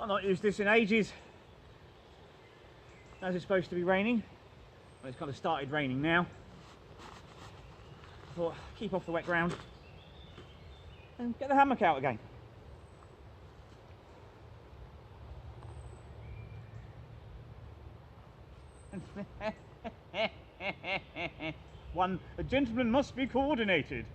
I've not used this in ages. As it's supposed to be raining. Well, it's kind of started raining now. I thought, keep off the wet ground and get the hammock out again. A gentleman must be coordinated.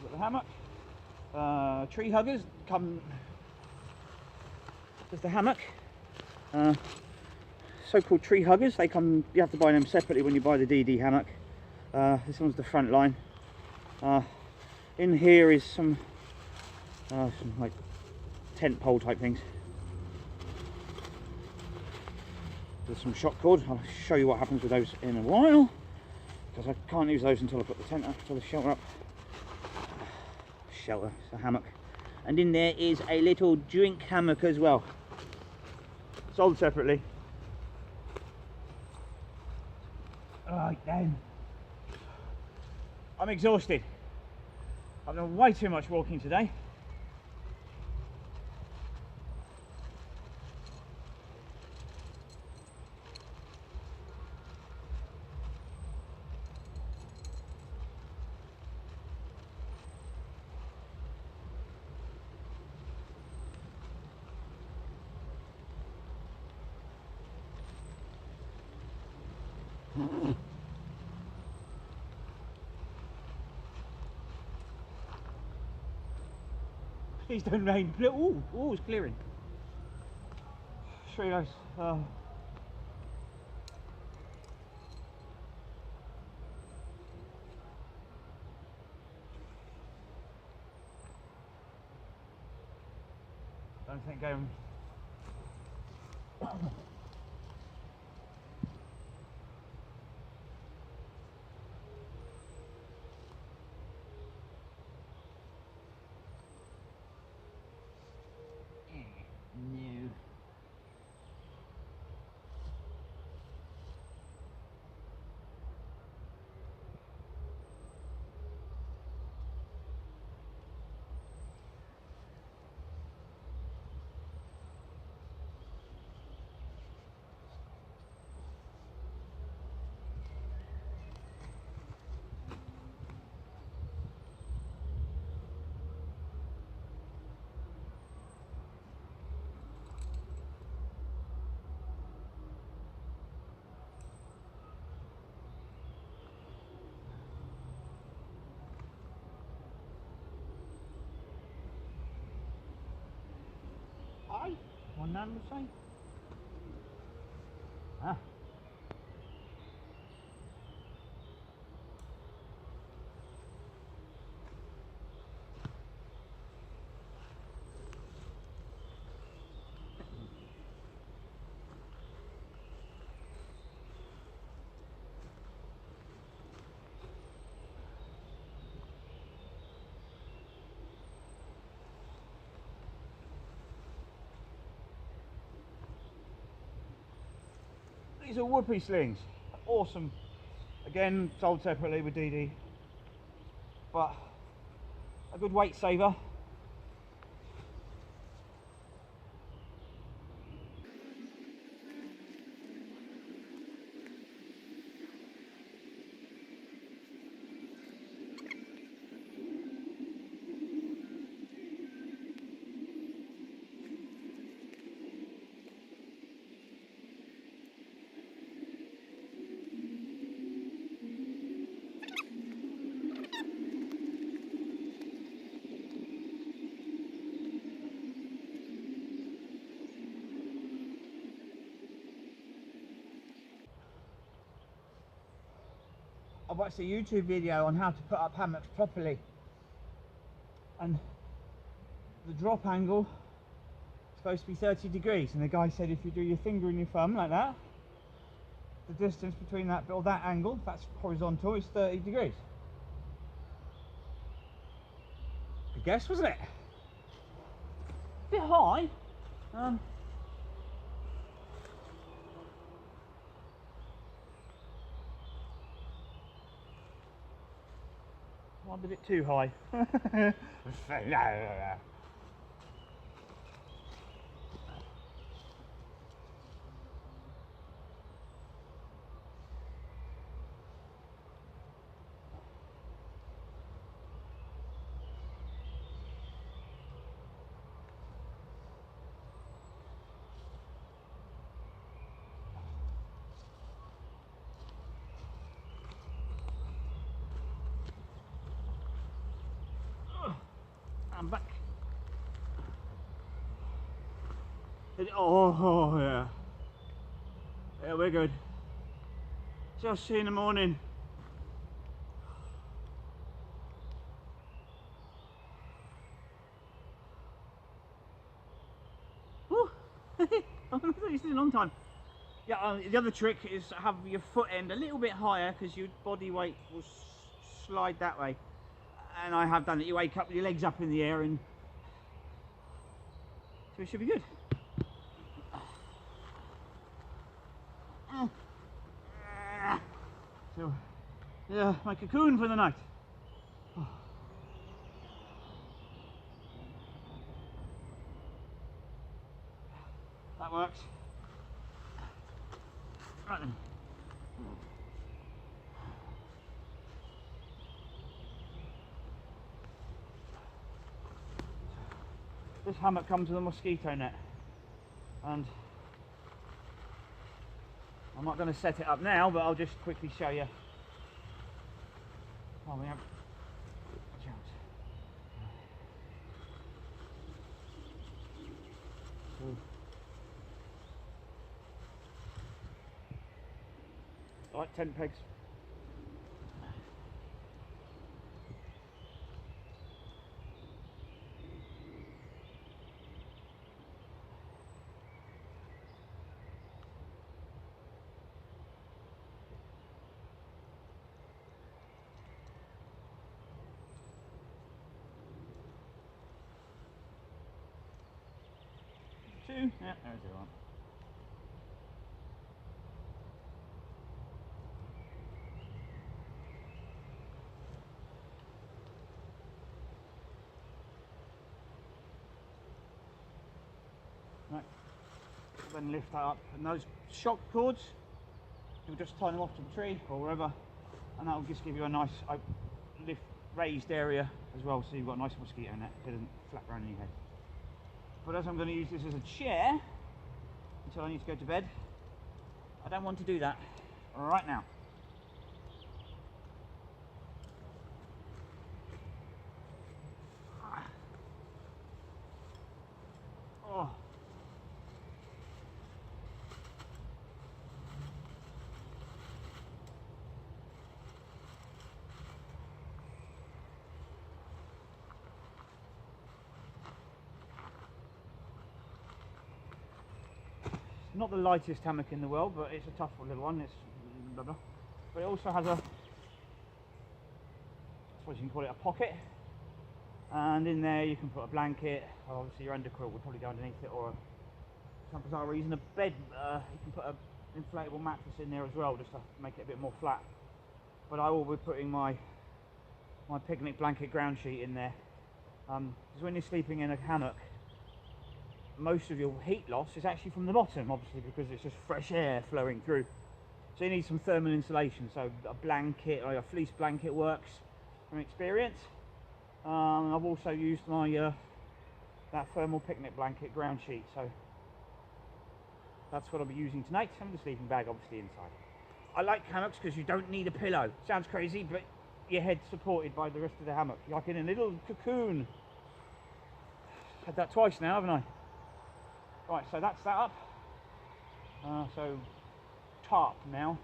Got the hammock. Tree huggers come. There's the hammock. So-called tree huggers. They come. You have to buy them separately when you buy the DD hammock. This one's the front line. In here is some like tent pole type things. There's some shock cord. I'll show you what happens with those in a while, because I can't use those until I put the tent up, until the shelter up. Shelter, it's a hammock. And in there is a little drink hammock as well. Sold separately. Right then. I'm exhausted. I've done way too much walking today. Please don't rain. Oh, it's clearing. It's really nice. Don't think going. No. Aye, one man would say. Ah. These are whoopee slings. Awesome. Again, sold separately with DD. But a good weight saver. I watched a YouTube video on how to put up hammocks properly, and the drop angle is supposed to be 30 degrees, and the guy said if you do your finger and your thumb like that, the distance between that or that angle, if that's horizontal, is 30 degrees. Good guess, wasn't it? A bit high. Might be a bit too high. I'm back. Oh yeah. Yeah, we're good. Just see you in the morning. Woo! This is a long time. Yeah, the other trick is have your foot end a little bit higher because your body weight will slide that way. And I have done it. You wake up with your legs up in the air, and so it should be good. So, yeah, my cocoon for the night. That works. Right then. This hammock comes with a mosquito net, and I'm not going to set it up now, but I'll just quickly show you. Oh, we have. Watch out. Like tent pegs. Two. Yeah, there's the one. Right. Then lift that up, and those shock cords, you'll just tie them off to the tree or wherever, and that will just give you a nice raised area as well, so you've got a nice mosquito net. It doesn't flap around in your head. But as I'm going to use this as a chair until I need to go to bed, I don't want to do that right now. Oh. Not the lightest hammock in the world, but it's a tough little one. It's blah blah. But it also has a, I suppose you can call it a pocket, and in there you can put a blanket. Obviously your underquilt would probably go underneath it, or for some bizarre reason a bed. You can put an inflatable mattress in there as well, just to make it a bit more flat. But I will be putting my picnic blanket ground sheet in there, because when you're sleeping in a hammock, most of your heat loss is actually from the bottom, obviously, because it's just fresh air flowing through. So you need some thermal insulation. So a blanket or a fleece blanket works from experience. I've also used my that thermal picnic blanket ground sheet. So that's what I'll be using tonight, and the sleeping bag obviously inside. I like hammocks because you don't need a pillow. Sounds crazy, but your head's supported by the rest of the hammock. You're like in a little cocoon. Had that twice now, haven't I? Right, so that's that up. So tarp now.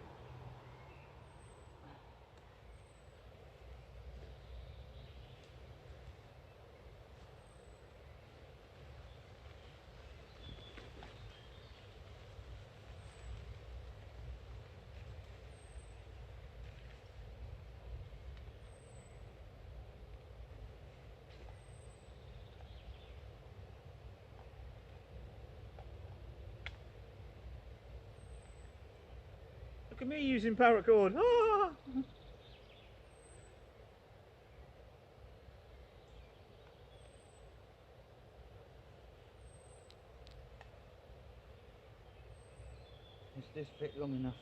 Look at me using paracord. Ah! this bit long enough.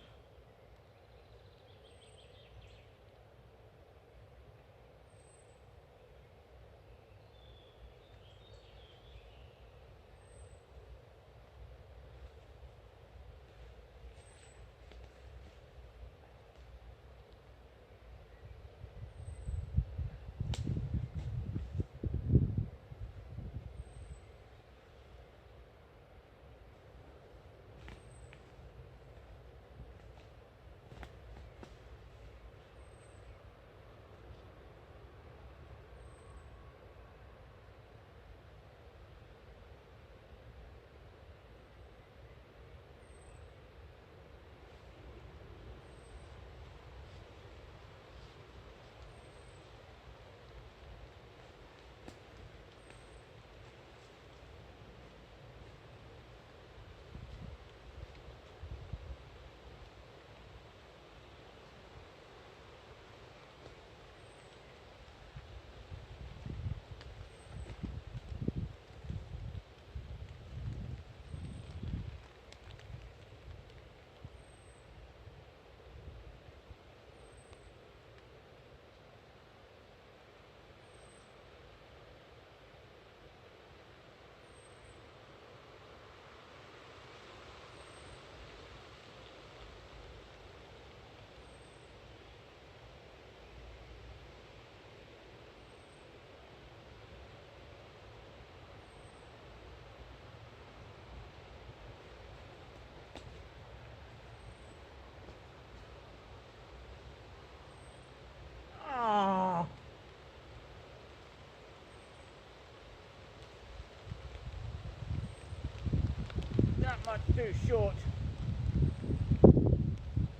That much too short.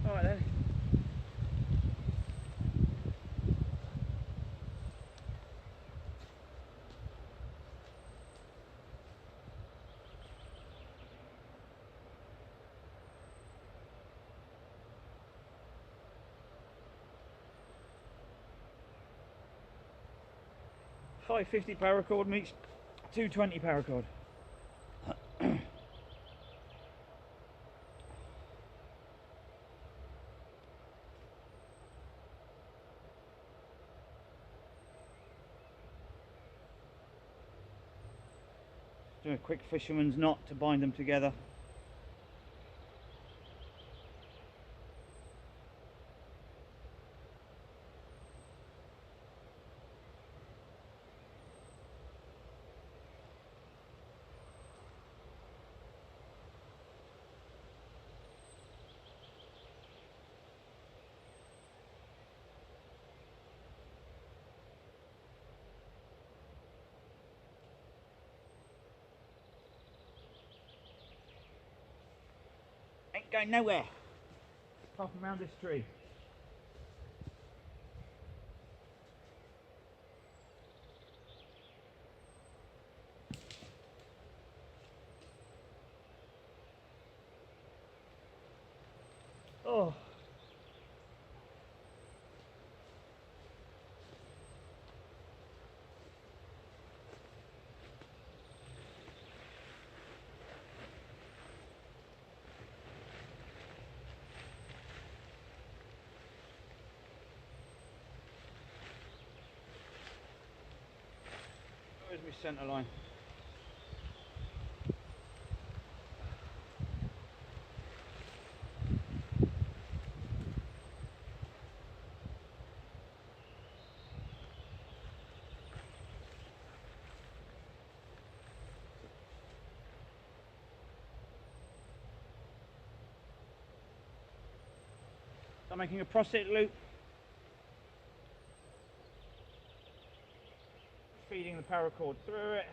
Alright then. $5.50 paracord meets $2.20 paracord. Do a quick fisherman's knot to bind them together. Ain't going nowhere apart from around this tree. Oh. Where's my centre line? I'm making a prosthetic loop, feeding the paracord through it.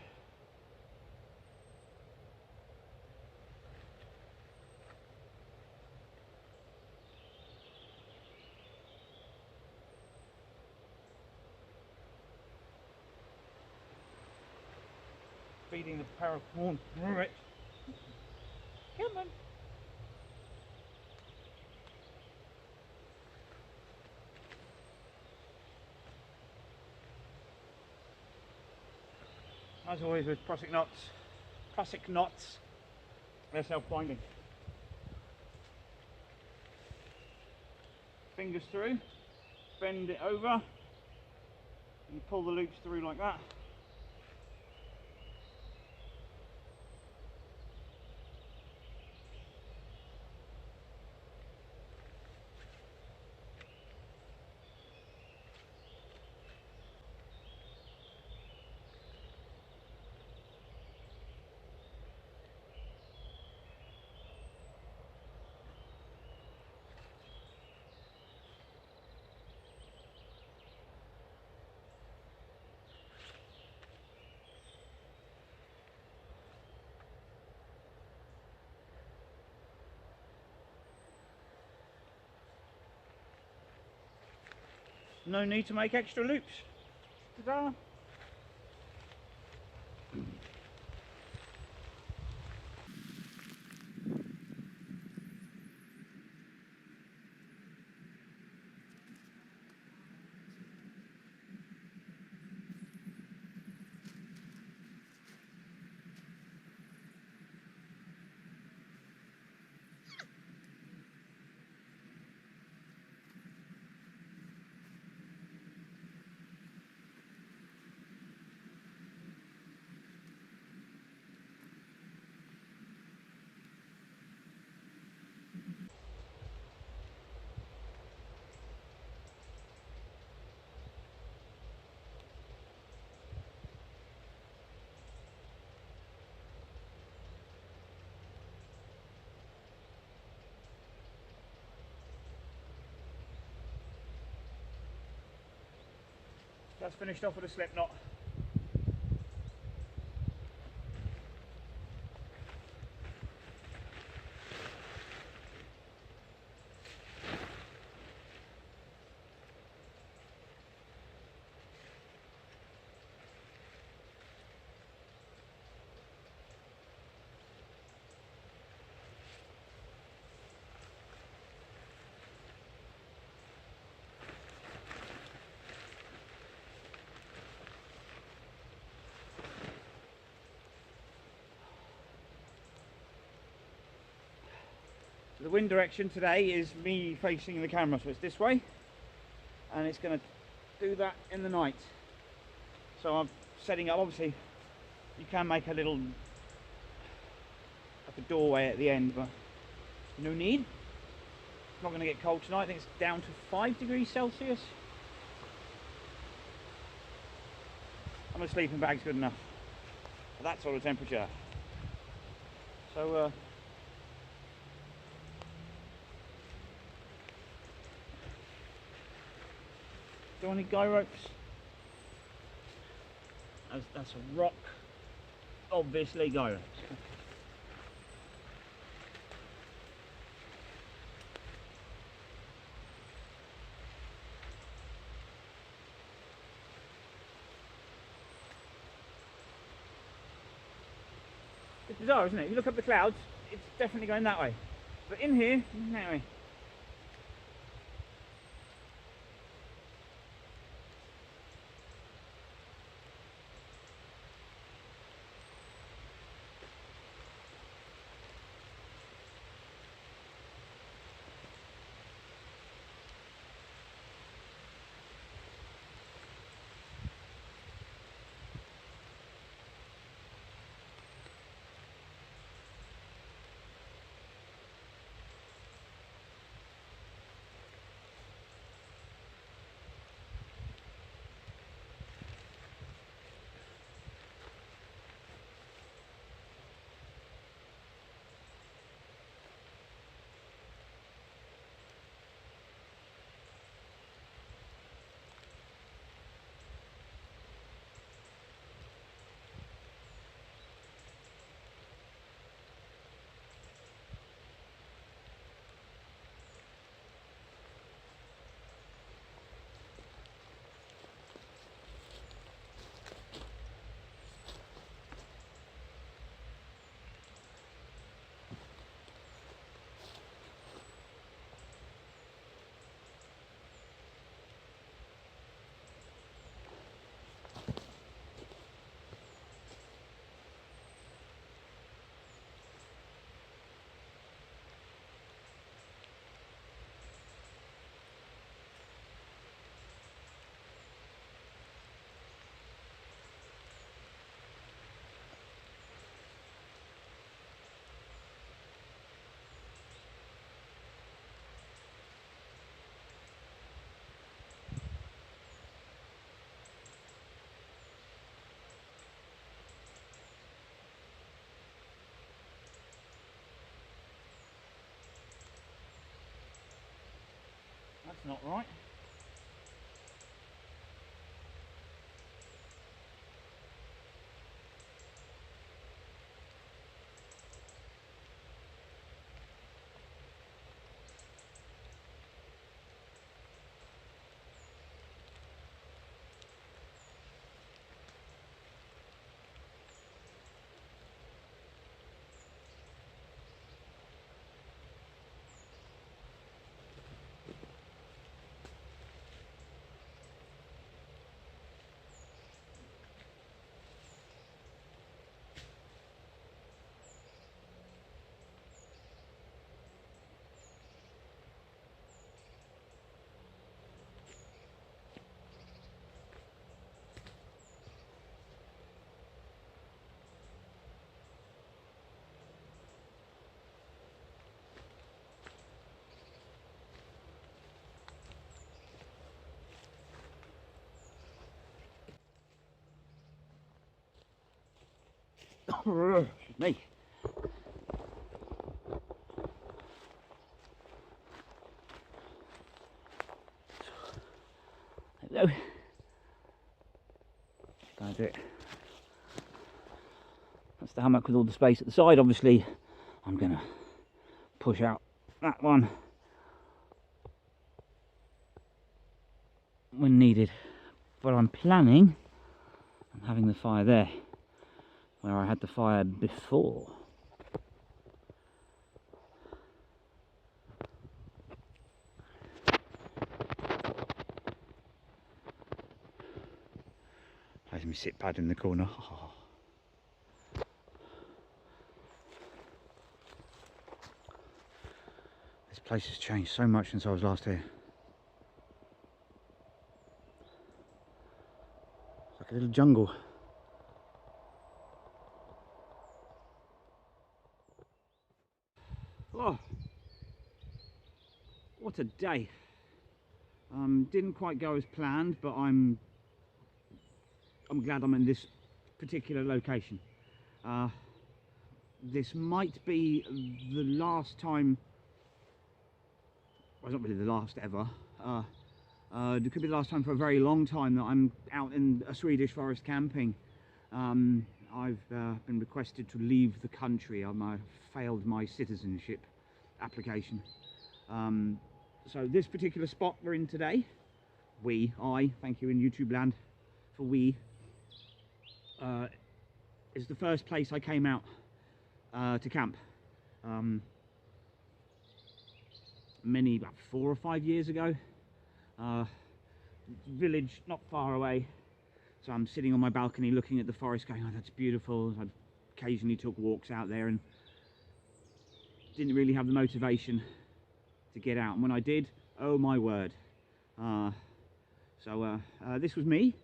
Feeding the paracord through it. Come on. As always with prosthetic knots, let's help binding. fingers through, bend it over, and you pull the loops through like that. No need to make extra loops. Ta-da! That's finished off with a slip knot. The wind direction today is me facing the camera, so it's this way, and it's going to do that in the night. So I'm setting up, obviously you can make a little, like a doorway at the end, but no need. It's not going to get cold tonight. I think it's down to 5 degrees Celsius. And my sleeping bag's good enough for that sort of temperature. So do I need guy ropes? That's a rock. Obviously guy ropes. It's bizarre, isn't it? If you look up the clouds, it's definitely going that way. But in here, that way. not right. Excuse me. There we go. Gonna do it. That's the hammock with all the space at the side. Obviously, I'm gonna push out that one when needed, but I'm planning on having the fire there where I had the fire before. There's my sit pad in the corner. Oh. This place has changed so much since I was last here. It's like a little jungle. Oh, what a day. Didn't quite go as planned, but I'm glad I'm in this particular location. This might be the last time, well, it's not really the last ever, it could be the last time for a very long time that I'm out in a Swedish forest camping. I've been requested to leave the country. I failed my citizenship application. So this particular spot we're in today, thank you in YouTube land for is the first place I came out to camp. About 4 or 5 years ago. Village not far away. So I'm sitting on my balcony looking at the forest going, oh, that's beautiful. I occasionally took walks out there and didn't really have the motivation to get out. And when I did, oh my word. This was me.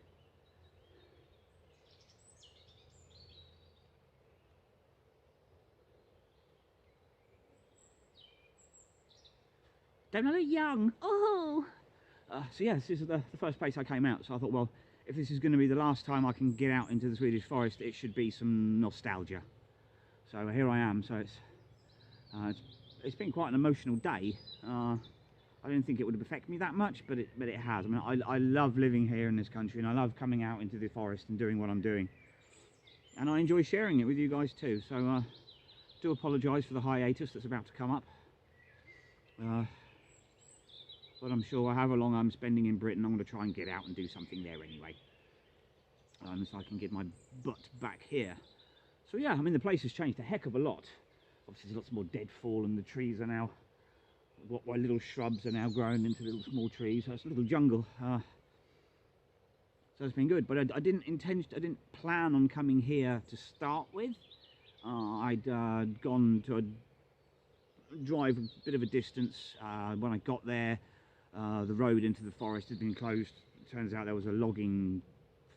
Don't I look young? Oh! So yeah, this is the first place I came out. So I thought, well, if this is going to be the last time I can get out into the Swedish forest, it should be some nostalgia. So here I am. So it's been quite an emotional day. I didn't think it would affect me that much, but it has. I mean, I love living here in this country, and I love coming out into the forest and doing what I'm doing. And I enjoy sharing it with you guys too. So do apologise for the hiatus that's about to come up. But I'm sure however long I'm spending in Britain, I'm going to try and get out and do something there anyway. So I can get my butt back here. So yeah, I mean, the place has changed a heck of a lot. Obviously there's lots more deadfall, and the trees are now, what little shrubs are now grown into little small trees. So it's a little jungle. So it's been good, but I didn't plan on coming here to start with. I'd gone to drive a bit of a distance. When I got there, the road into the forest had been closed. It turns out there was a logging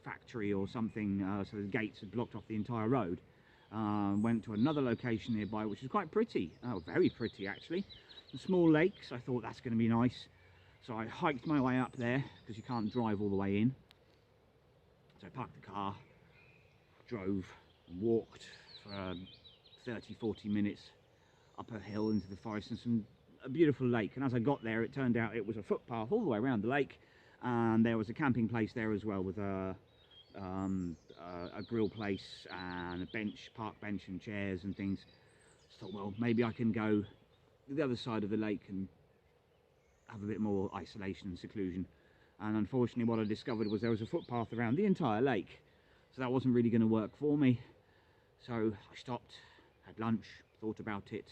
factory or something, so the gates had blocked off the entire road. Went to another location nearby, which is quite pretty, very pretty actually. A small lakes. I thought that's going to be nice. So I hiked my way up there, because you can't drive all the way in. So I parked the car, drove, and walked for 30-40 minutes up a hill into the forest, and some a beautiful lake, and as I got there, it turned out it was a footpath all the way around the lake, and there was a camping place there as well, with a grill place and a bench, park bench and chairs and things. So I thought, well, maybe I can go to the other side of the lake and have a bit more isolation and seclusion. And unfortunately, what I discovered was there was a footpath around the entire lake, so that wasn't really going to work for me. So I stopped, had lunch, thought about it.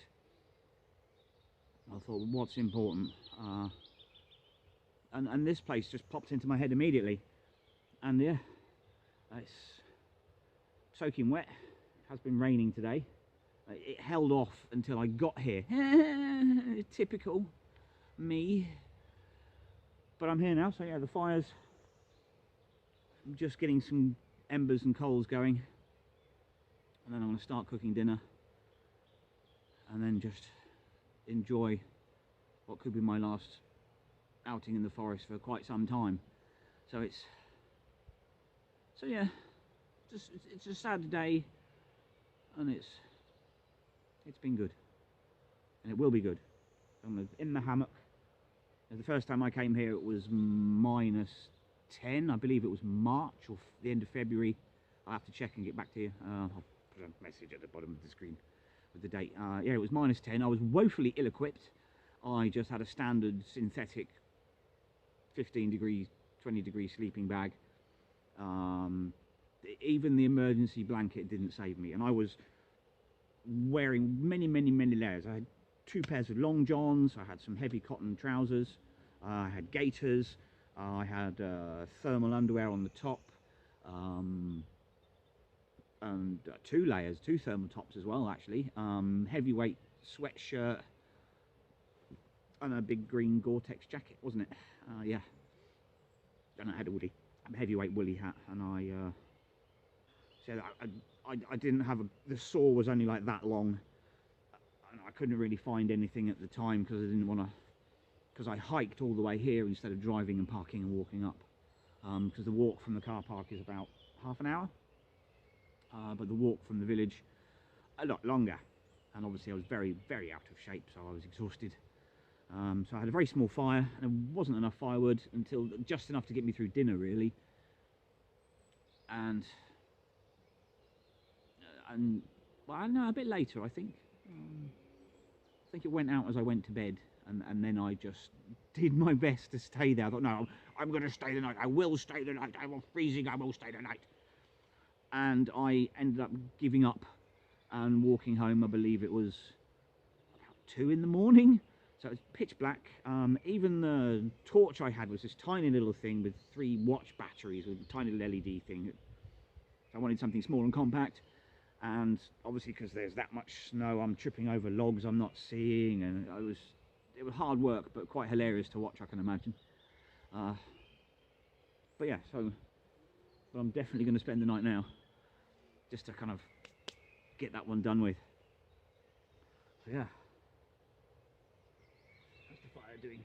I thought, well, what's important? And this place just popped into my head immediately. And yeah, it's soaking wet. It has been raining today. It held off until I got here. Typical me. But I'm here now, so yeah, the fire's, I'm just getting some embers and coals going, and then I'm going to start cooking dinner, and then just enjoy what could be my last outing in the forest for quite some time. So yeah, it's a sad day, and it's been good, and it will be good. I'm in the hammock. The first time I came here, it was -10. I believe it was March or the end of February. I'll have to check and get back to you. I'll put a message at the bottom of the screen with the date. Yeah, it was -10. I was woefully ill-equipped. I just had a standard synthetic 15 degree, 20 degree sleeping bag. Even the emergency blanket didn't save me, and I was wearing many layers. I had 2 pairs of long johns, I had some heavy cotton trousers, I had gaiters, I had thermal underwear on the top, and 2 layers, 2 thermal tops as well actually, heavyweight sweatshirt, and a big green Gore-Tex jacket, wasn't it? Yeah, and I had a heavyweight woolly hat, and I said I didn't have the saw was only like that long. I couldn't really find anything at the time because I didn't want to, because I hiked all the way here instead of driving and parking and walking up, because the walk from the car park is about half an hour, but the walk from the village a lot longer, and obviously I was very out of shape, so I was exhausted. So I had a very small fire, and there wasn't enough firewood until just enough to get me through dinner really, and well, I don't know, a bit later I think. I think it went out as I went to bed, and then I just did my best to stay there. I thought, no, I'm going to stay the night. I will stay the night. I'm freezing. I will stay the night. And I ended up giving up and walking home. I believe it was about 2 in the morning. So it was pitch black. Even the torch I had was this tiny little thing with 3 watch batteries with a tiny little LED thing. I wanted something small and compact. And obviously, because there's that much snow, I'm tripping over logs I'm not seeing, and it was hard work, but quite hilarious to watch, I can imagine. But yeah, but I'm definitely going to spend the night now, just to kind of get that one done with. So yeah, how's the fire doing?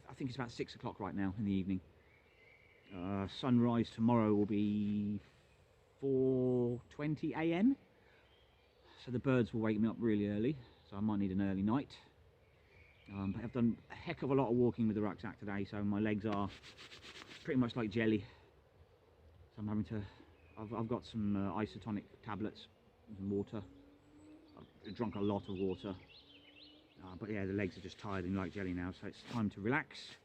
I think it's about 6 o'clock right now in the evening. Sunrise tomorrow will be 4:20 AM, so the birds will wake me up really early, so I might need an early night. But I've done a heck of a lot of walking with the rucksack today, so my legs are pretty much like jelly. So I'm having to, I've got some isotonic tablets and some water. I've drunk a lot of water, but yeah, the legs are just tired and like jelly now, so it's time to relax.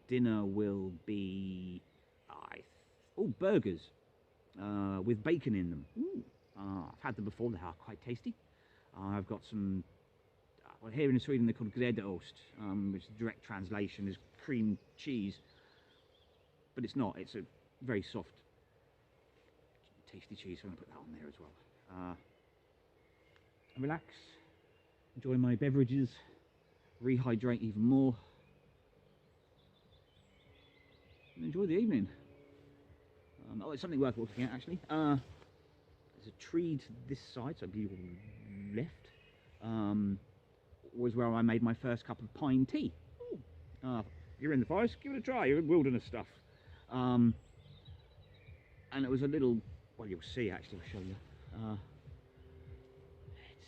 Dinner will be burgers with bacon in them. I've had them before, they are quite tasty. I've got some, well, here in Sweden they're called gräddost, which direct translation is cream cheese, but it's not, it's a very soft tasty cheese, so I'm going to put that on there as well. Relax, enjoy my beverages, rehydrate even more, and enjoy the evening. Oh, it's something worth looking at actually. There's a tree to this side, so beautiful left, was where I made my first cup of pine tea. You're in the forest, give it a try, you're in wilderness stuff. And it was a little, well, you'll see actually, I'll show you.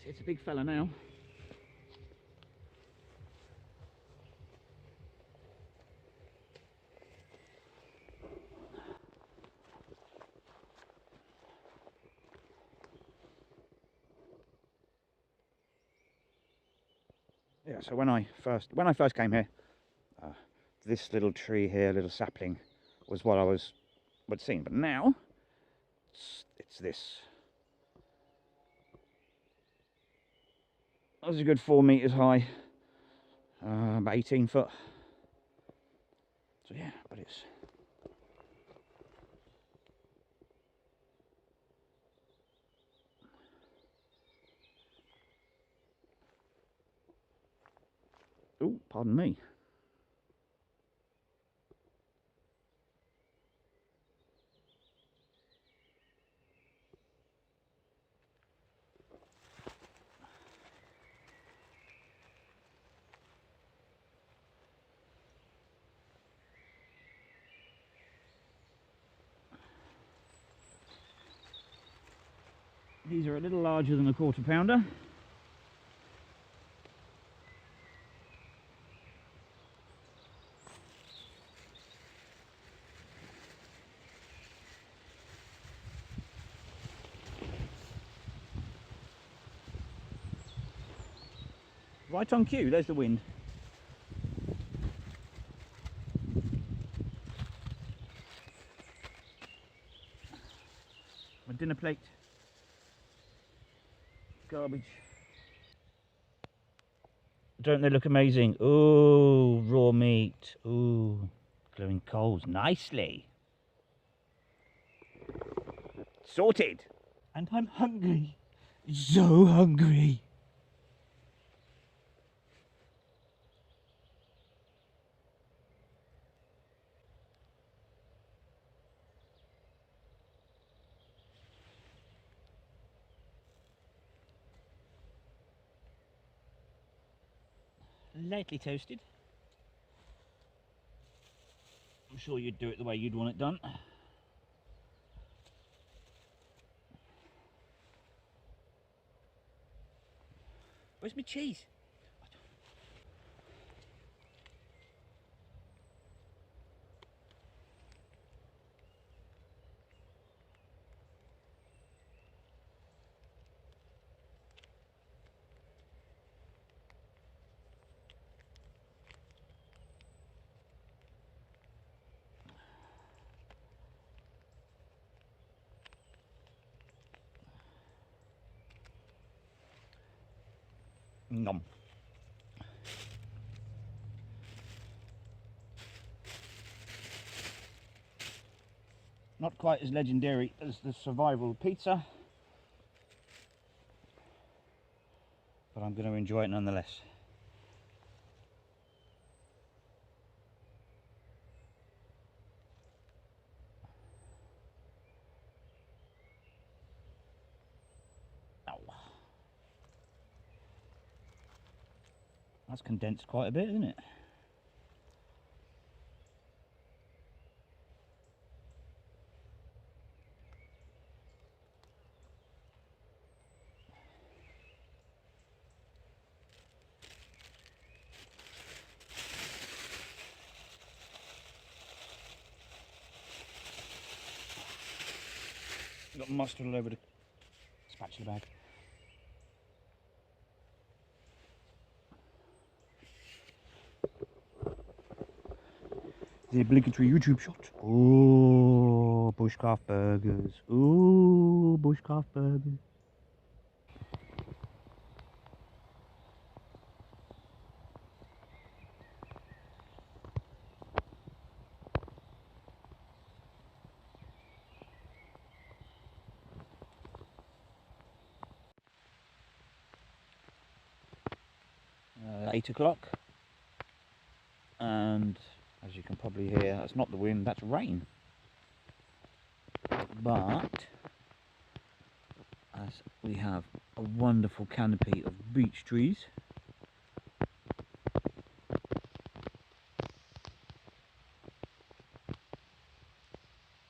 it's a big fella now. Yeah, so when I first came here, this little tree here, little sapling, was what I'd seen. But now it's this. That was a good 4 meters high, about 18 foot. So yeah, but it's oh, pardon me. These are a little larger than a quarter pounder. Right on cue, there's the wind. My dinner plate. Garbage. Don't they look amazing? Ooh, raw meat. Ooh, glowing coals. Nicely. Sorted. And I'm hungry. So hungry. Lightly toasted. I'm sure you'd do it the way you'd want it done. Where's my cheese? Nom. Not quite as legendary as the survival pizza, but I'm going to enjoy it nonetheless. Ow. That's condensed quite a bit, isn't it? Got mustard all over the spatula bag. The obligatory YouTube shot. Ooh, bushcraft burgers. Ooh, bushcraft burgers. Uh, 8 o'clock. And as you can probably hear, that's not the wind, that's rain. But as we have a wonderful canopy of beech trees,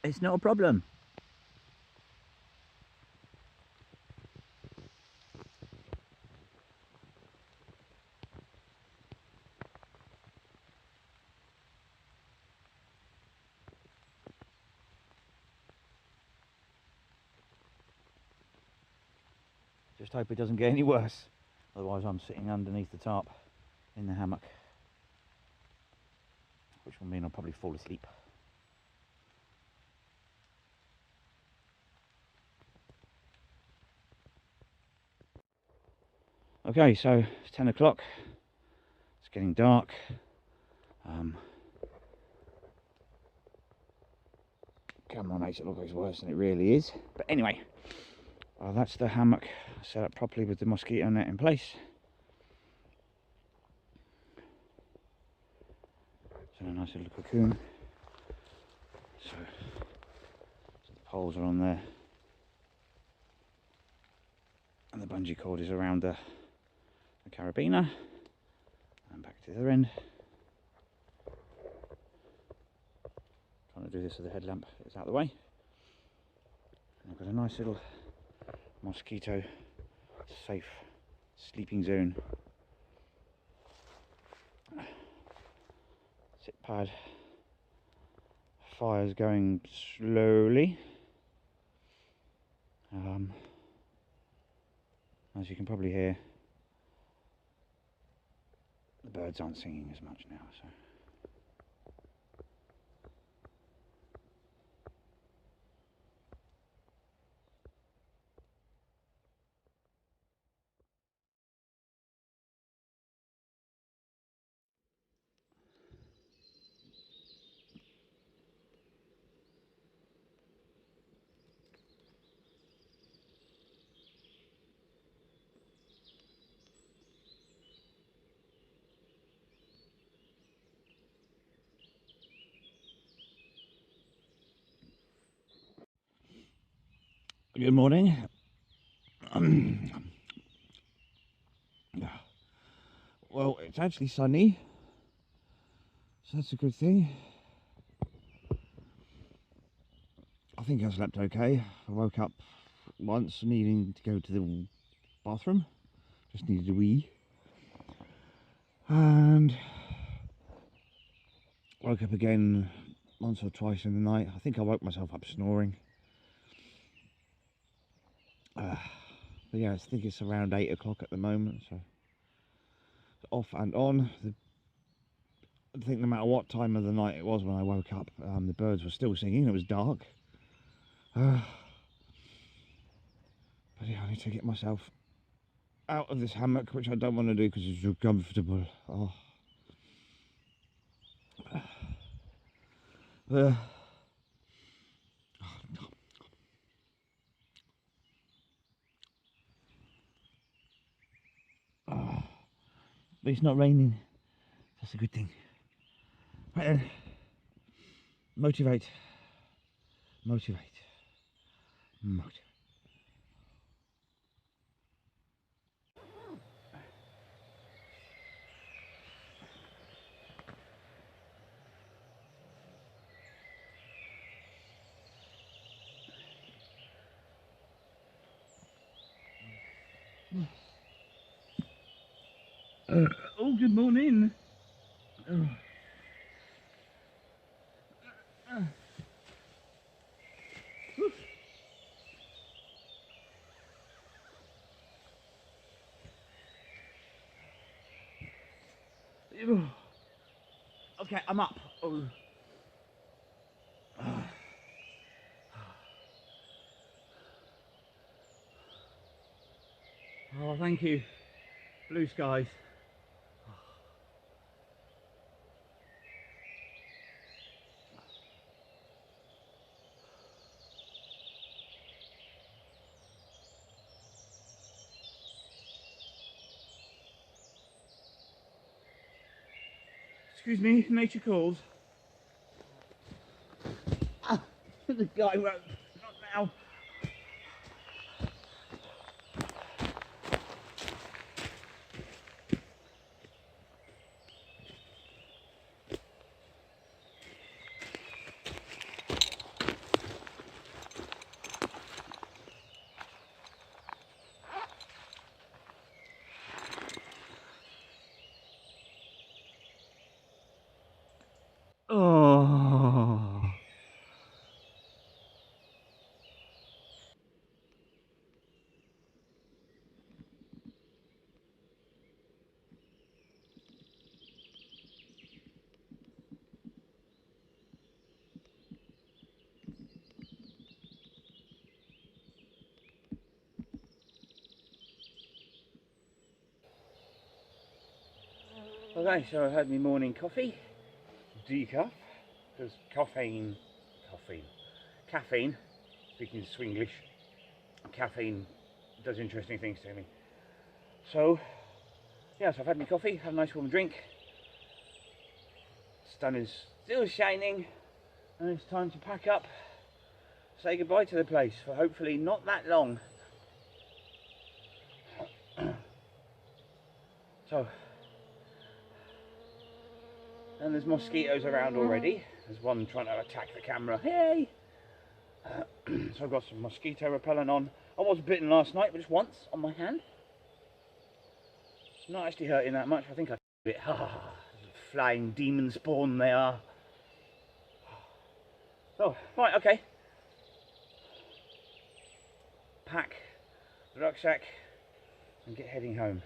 it's not a problem. Just hope it doesn't get any worse. Otherwise I'm sitting underneath the tarp in the hammock, which will mean I'll probably fall asleep. Okay, so it's 10 o'clock. It's getting dark. Camera makes it look like it's worse than it really is. But anyway, that's the hammock set up properly with the mosquito net in place. It's in a nice little cocoon. So the poles are on there. And the bungee cord is around the carabiner. And back to the other end. Trying to do this with the headlamp is out of the way. And I've got a nice little mosquito safe sleeping zone. Sit pad. Fire's going slowly. As you can probably hear, the birds aren't singing as much now, so. Good morning. Well, it's actually sunny, so that's a good thing. I think I slept okay. I woke up once needing to go to the bathroom, just needed a wee, and woke up again once or twice in the night. I think I woke myself up snoring. But yeah, I think it's around 8 o'clock at the moment, so it's off and on. I think no matter what time of the night it was when I woke up, the birds were still singing. It was dark. But yeah, I need to get myself out of this hammock, which I don't want to do because it's so comfortable. Oh. But it's not raining. That's a good thing. Right then. Motivate. Motivate. Motivate. Oh, good morning. Okay, I'm up. Oh. Oh, thank you. Blue skies. Excuse me, nature calls. Ah, the guy won't. Not now. Oh. Okay, so I've had my morning coffee, decaf, because caffeine, speaking Swinglish, caffeine does interesting things to me. So, yeah, so I've had my coffee, had a nice warm drink, sun is still shining, and it's time to pack up, say goodbye to the place for hopefully not that long. So, and there's mosquitoes around already. There's one trying to attack the camera. Hey! So I've got some mosquito repellent on. I was bitten last night, but just once on my hand. It's not actually hurting that much. I think I bit. Flying demon spawn they are. So, right, okay. Pack the rucksack and get heading home.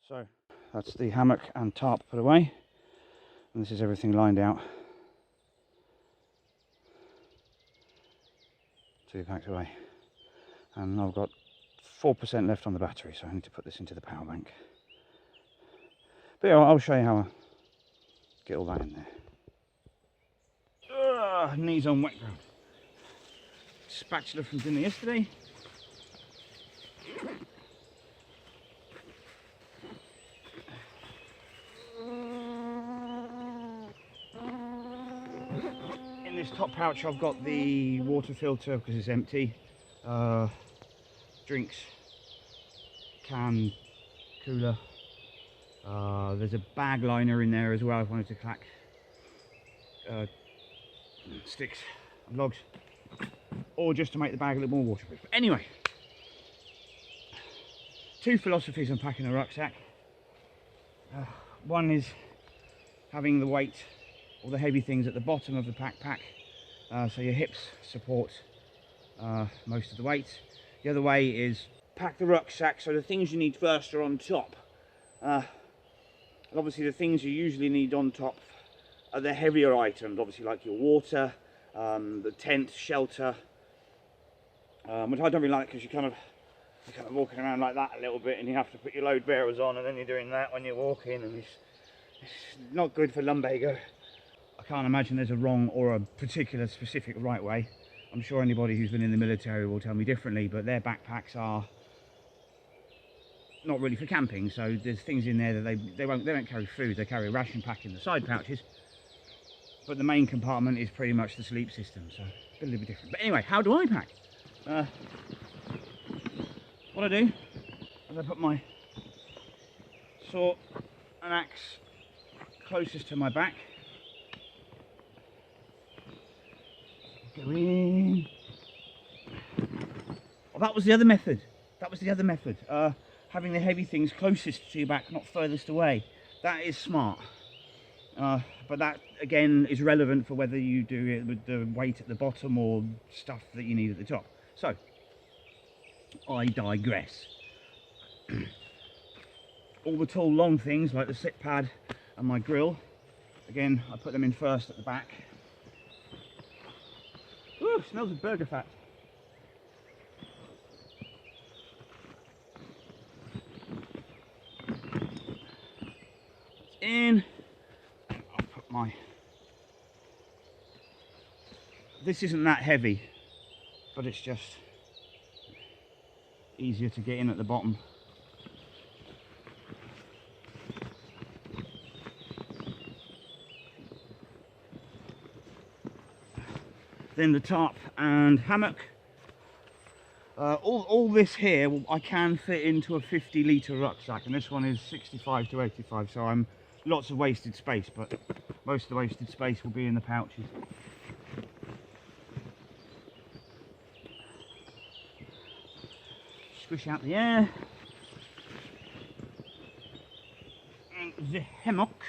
So that's the hammock and tarp put away, and this is everything lined out to be packed away. And I've got 4% left on the battery, so I need to put this into the power bank. But yeah, I'll show you how I get all that in there. Knees on wet ground. Spatula from dinner yesterday. In this top pouch I've got the water filter because it's empty. Drinks, can, cooler. There's a bag liner in there as well if I wanted to clack sticks and logs, or just to make the bag a little more waterproof. But anyway, two philosophies on packing a rucksack. One is having the weight or the heavy things at the bottom of the backpack, so your hips support most of the weight. The other way is pack the rucksack so the things you need first are on top. And obviously the things you usually need on top are the heavier items, obviously like your water, the tent, shelter, which I don't really like because you're kind of walking around like that a little bit and you have to put your load bearers on, and then you're doing that when you're walking, and it's not good for lumbago. I can't imagine there's a wrong or a particular specific right way. I'm sure anybody who's been in the military will tell me differently, but their backpacks are not really for camping, so there's things in there that they don't carry food. They carry a ration pack in the side pouches, but the main compartment is pretty much the sleep system, so it's a little bit different. But anyway, how do I pack? What I do is I put my saw and axe closest to my back. Go in. Oh, that was the other method. Having the heavy things closest to your back, not furthest away. That is smart. But that again is relevant for whether you do it with the weight at the bottom or stuff that you need at the top. So I digress. All the tall long things like the sit pad and my grill, again I put them in first at the back. Ooh, smells of burger fat. It's in. I'll put my... This isn't that heavy, but it's just easier to get in at the bottom. Then the tarp and hammock. All this here I can fit into a 50-litre rucksack, and this one is 65 to 85, so I'm lots of wasted space, but most of the wasted space will be in the pouches. Squish out the air. And the hammock.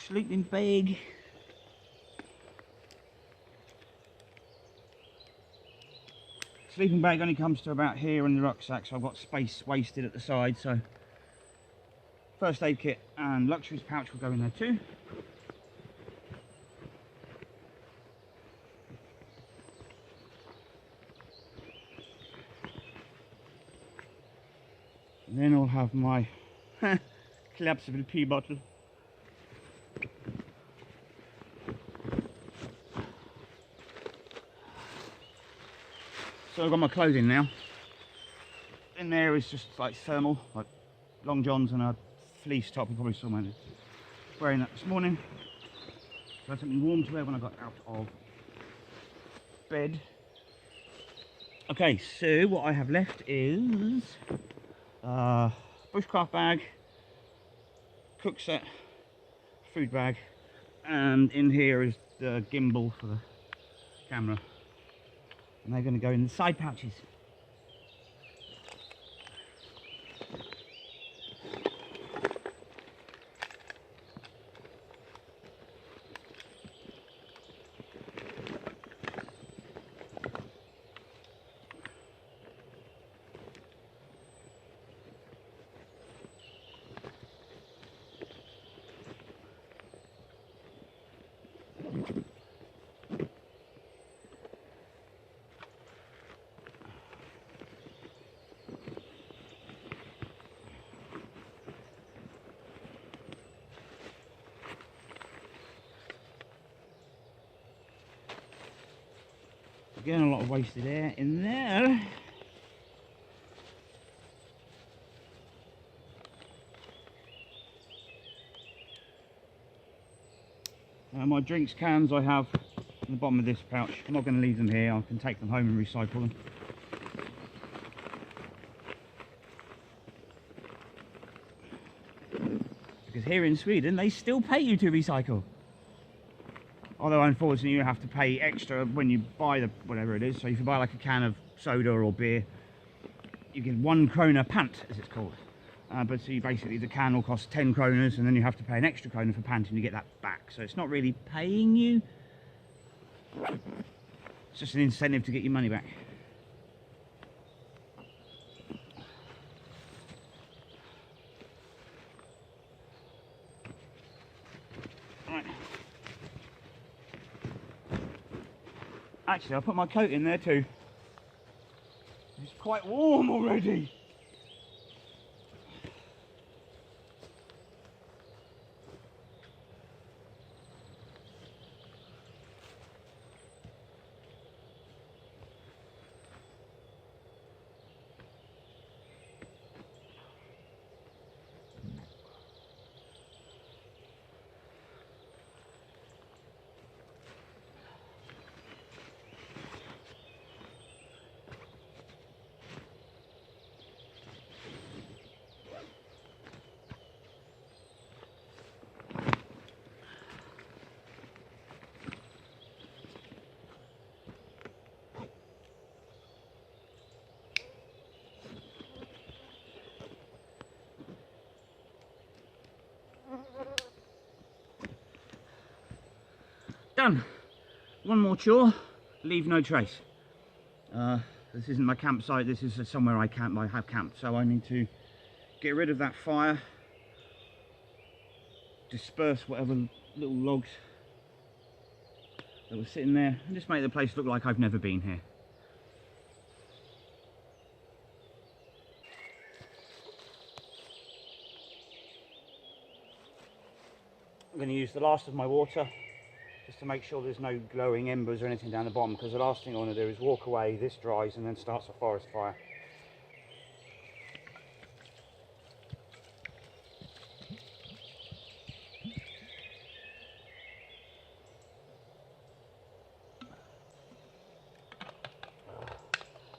sleeping bag. Sleeping bag only comes to about here in the rucksack, so I've got space wasted at the side, so first aid kit and luxuries pouch will go in there too. And then I'll have my collapsible pee bottle. So I've got my clothing now. In there is just like thermal, like long johns and a fleece top. You probably saw me wearing that this morning. So I had something warm to wear when I got out of bed. Okay, so what I have left is bushcraft bag, cook set, food bag, and in here is the gimbal for the camera. And they're going to go in the side pouches. Again, a lot of wasted air in there. My drinks cans I have in the bottom of this pouch. I'm not going to leave them here, I can take them home and recycle them. Because here in Sweden they still pay you to recycle. Although unfortunately you have to pay extra when you buy the whatever it is. So if you buy like a can of soda or beer, you get 1 krona pant, as it's called. But so you basically, the can will cost 10 kronas and then you have to pay an extra krona for pant and you get that back. So it's not really paying you. It's just an incentive to get your money back. Right. Actually, I'll put my coat in there too. It's quite warm already. Done. One more chore, leave no trace. This isn't my campsite, this is somewhere I have camped, so I need to get rid of that fire, disperse whatever little logs that were sitting there, and just make the place look like I've never been here. I'm going to use the last of my water just to make sure there's no glowing embers or anything down the bottom, because the last thing I want to do is walk away, this dries and then starts a forest fire.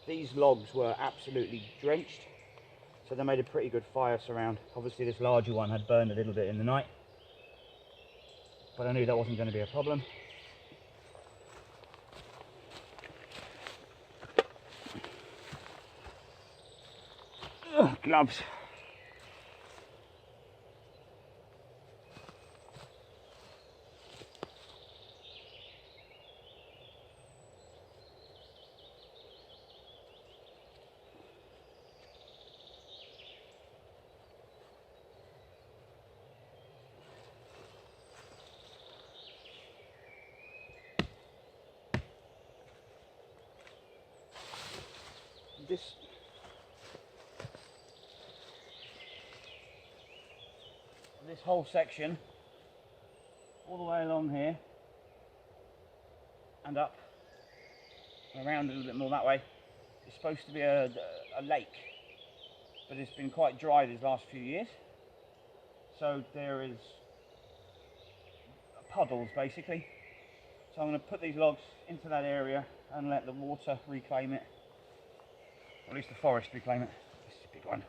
These logs were absolutely drenched, so they made a pretty good fire surround. Obviously this larger one had burned a little bit in the night, but I knew that wasn't going to be a problem. Ugh, gloves. this whole section, all the way along here, and up, and around a little bit more that way, is supposed to be a lake, but it's been quite dry these last few years. So there is puddles basically. So I'm going to put these logs into that area and let the water reclaim it, or at least the forest reclaim it. This is a big one.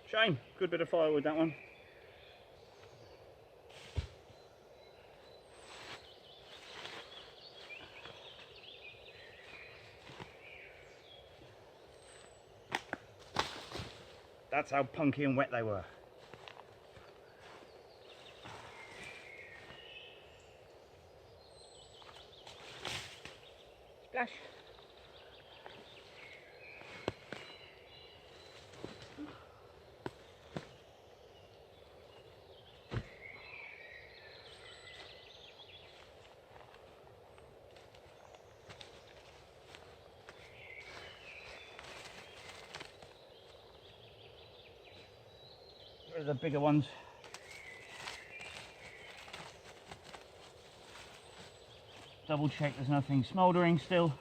Shame, good bit of firewood that one. That's how punky and wet they were. Splash. These are the bigger ones. Double check there's nothing smouldering still.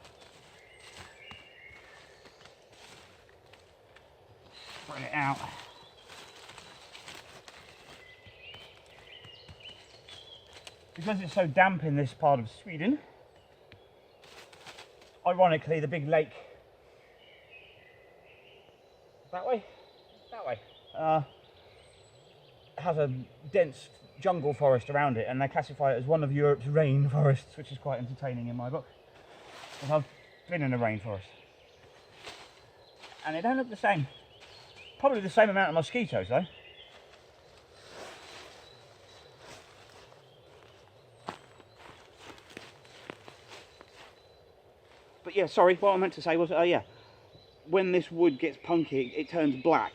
Spread it out. Because it's so damp in this part of Sweden, ironically the big lake that way has a dense jungle forest around it, and they classify it as one of Europe's rainforests, which is quite entertaining in my book, because I've been in a rainforest and they don't look the same. Probably the same amount of mosquitoes though. But yeah, sorry, what I meant to say was, yeah, when this wood gets punky, it turns black.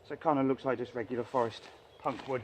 So it kind of looks like just regular forest punk wood.